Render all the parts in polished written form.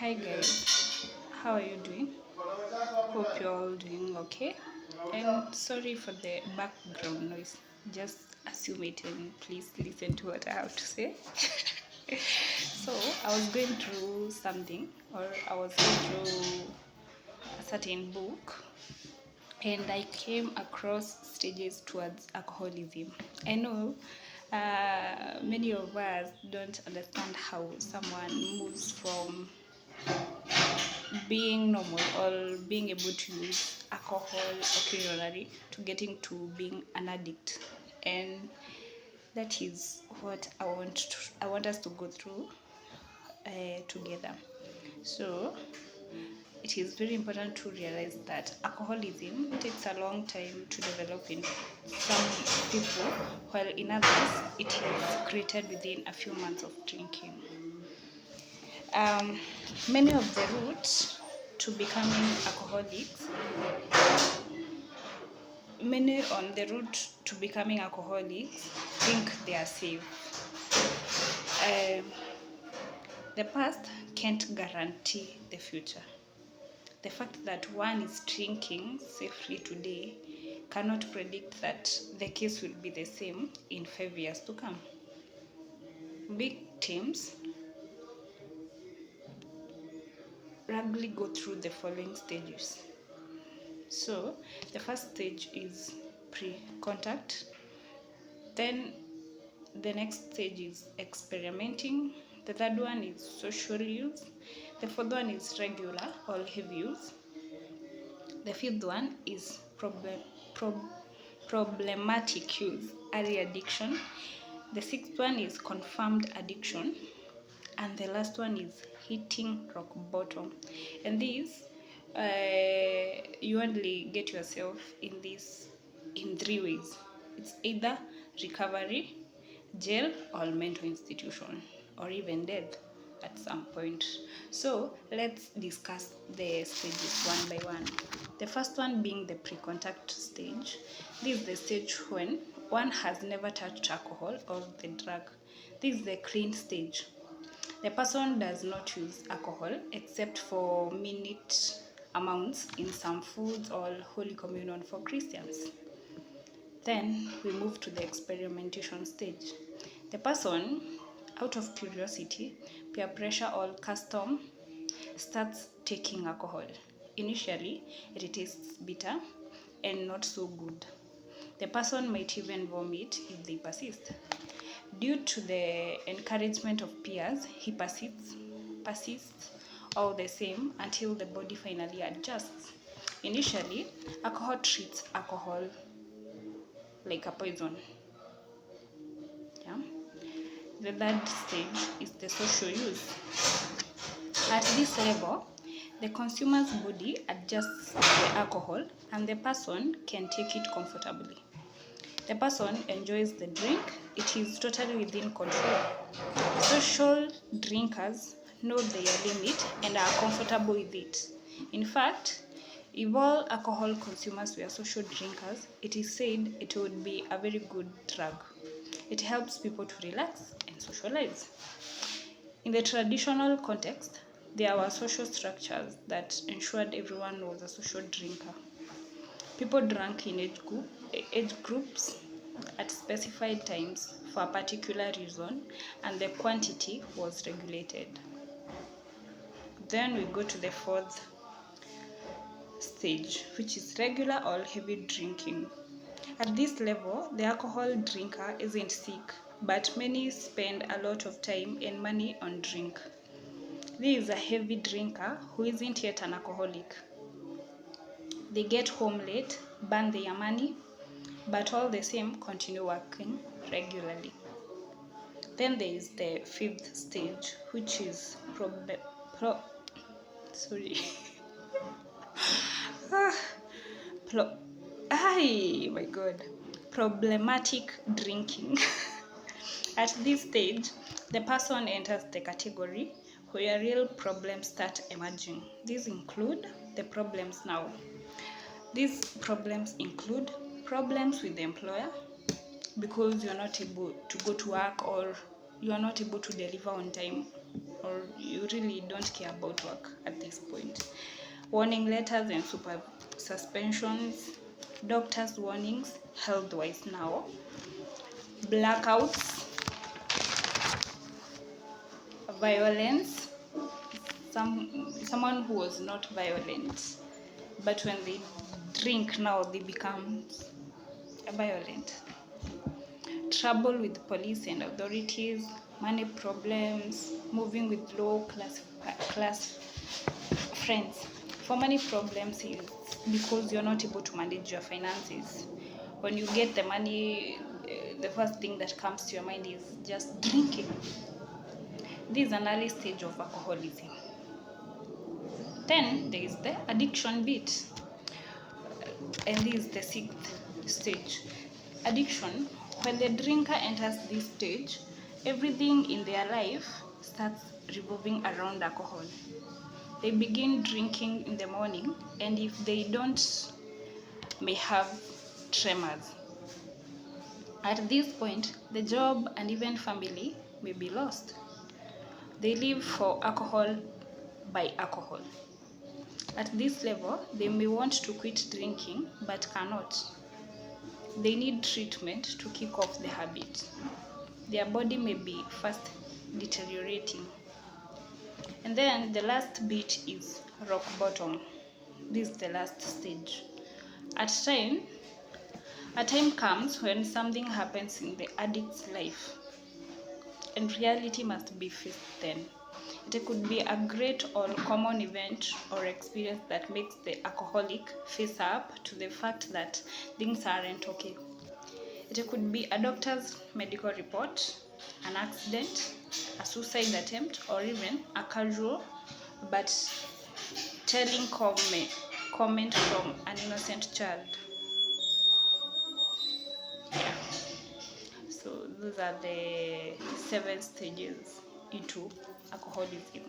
Hi guys, how are you doing? Hope you're all doing okay. And sorry for the background noise. Just assume it and please listen to what I have to say. So I was going through something, or I was going through a certain book, and I came across stages towards alcoholism. I know many of us don't understand how someone moves from being normal or being able to use alcohol occasionally to getting to being an addict, and that is what I want us to go through together. So it is very important to realize that alcoholism takes a long time to develop in some people, while in others it is created within a few months of drinking. Many of the routes to becoming alcoholics, many on the route to becoming alcoholics think they are safe. The past can't guarantee the future. The fact that one is drinking safely today cannot predict that the case will be the same in 5 years to come. Victims regularly go through the following stages. So, the first stage is pre-contact. Then the next stage is experimenting. The third one is social use. The fourth one is regular or heavy use. The fifth one is problematic use, early addiction. The sixth one is confirmed addiction. And the last one is hitting rock bottom. And these, you only get yourself in this in 3 ways. It's either recovery, jail, or mental institution, or even death at some point. So let's discuss the stages one by one. The first one being the pre-contact stage. This is the stage when one has never touched alcohol or the drug. This is the clean stage. The person does not use alcohol except for minute amounts in some foods or Holy Communion for Christians. Then we move to the experimentation stage. The person, out of curiosity, peer pressure, or custom, starts taking alcohol. Initially, it tastes bitter and not so good. The person might even vomit if they persist. Due to the encouragement of peers, he persists all the same until the body finally adjusts. Initially, alcohol treats alcohol like a poison. Yeah. The third stage is the social use. At this level, the consumer's body adjusts the alcohol and the person can take it comfortably. The person enjoys the drink, it is totally within control. Social drinkers know their limit and are comfortable with it. In fact, if all alcohol consumers were social drinkers, it is said it would be a very good drug. It helps people to relax and socialize. In the traditional context, there were social structures that ensured everyone was a social drinker. People drank in age groups at specified times for a particular reason, and the quantity was regulated. Then we go to the fourth stage, which is regular or heavy drinking. At this level, the alcohol drinker isn't sick, but many spend a lot of time and money on drink. This is a heavy drinker who isn't yet an alcoholic. They get home late, burn their money, but all the same continue working regularly. Then there is the fifth stage, which is problematic drinking. At this stage, the person enters the category where real problems start emerging. These include the problems now. These problems include problems with the employer because you're not able to go to work or you are not able to deliver on time. or you really don't care about work at this point. Warning letters and super suspensions, doctors' warnings, health-wise now, blackouts, violence, someone who was not violent, but when they drink now they become violent. Trouble with police and authorities, money problems, moving with low class friends. For money problems is because you're not able to manage your finances. When you get the money, the first thing that comes to your mind is just drinking. This is an early stage of alcoholism. Then there is the addiction bit, and this is the sixth stage. Addiction, when the drinker enters this stage, everything in their life starts revolving around alcohol. They begin drinking in the morning, and if they don't, may have tremors. At this point, the job and even family may be lost. They live for alcohol by alcohol. At this level, they may want to quit drinking but cannot. They need treatment to kick off the habit. Their body may be fast deteriorating. And then the last bit is rock bottom. This is the last stage. A time comes when something happens in the addict's life, and reality must be faced then. It could be a great or common event or experience that makes the alcoholic face up to the fact that things aren't okay. It could be a doctor's medical report, an accident, a suicide attempt, or even a casual but telling comment from an innocent child. So those are the 7 stages into alcoholism.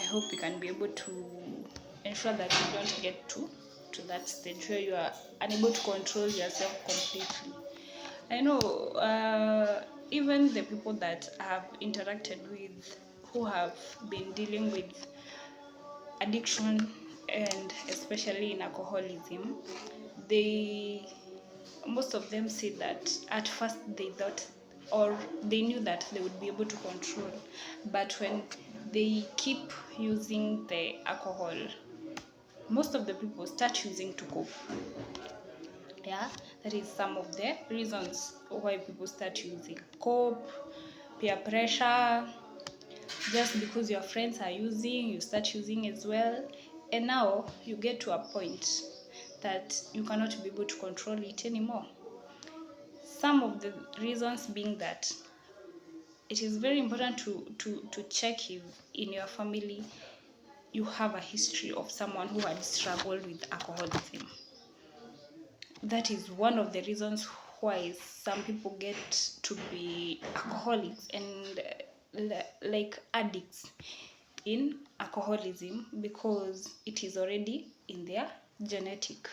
I hope you can be able to ensure that you don't get to that stage where you are unable to control yourself completely. I know even the people that I have interacted with who have been dealing with addiction and especially in alcoholism, most of them say that at first they thought or they knew that they would be able to control, but when they keep using the alcohol, most of the people start using to cope. Yeah, that is some of the reasons why people start using. Cope, peer pressure, just because your friends are using, you start using as well, and now you get to a point that you cannot be able to control it anymore. Some of the reasons being that it is very important to check if in your family you have a history of someone who had struggled with alcoholism. That is one of the reasons why some people get to be alcoholics and like addicts in alcoholism, because it is already in their genetic,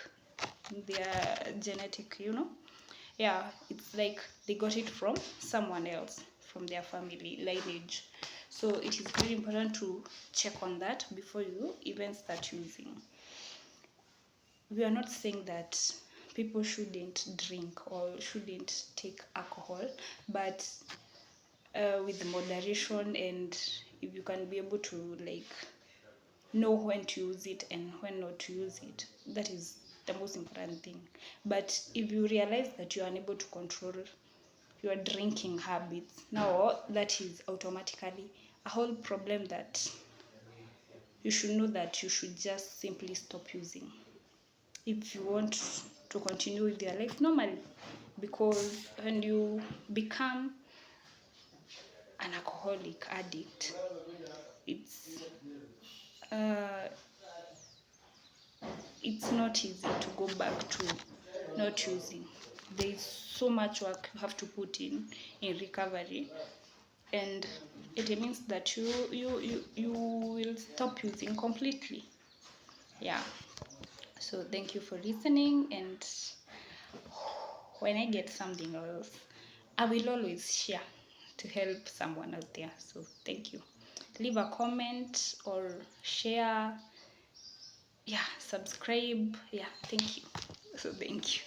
yeah, it's like they got it from someone else, from their family lineage. So it is very important to check on that before you even start using. We are not saying that people shouldn't drink or shouldn't take alcohol, but with moderation, and if you can be able to know when to use it and when not to use it, that is the most important thing. But if you realize that you are unable to control your drinking habits, now that is automatically a whole problem that you should know that you should just simply stop using if you want to continue with your life normally. Because when you become an alcoholic addict, it's not easy to go back to not using. There is so much work you have to put in recovery, and it means that you will stop using completely. Yeah. So thank you for listening, and when I get something else, I will always share to help someone out there. So thank you. leave a comment or share. Yeah, subscribe. Yeah, thank you. So thank you.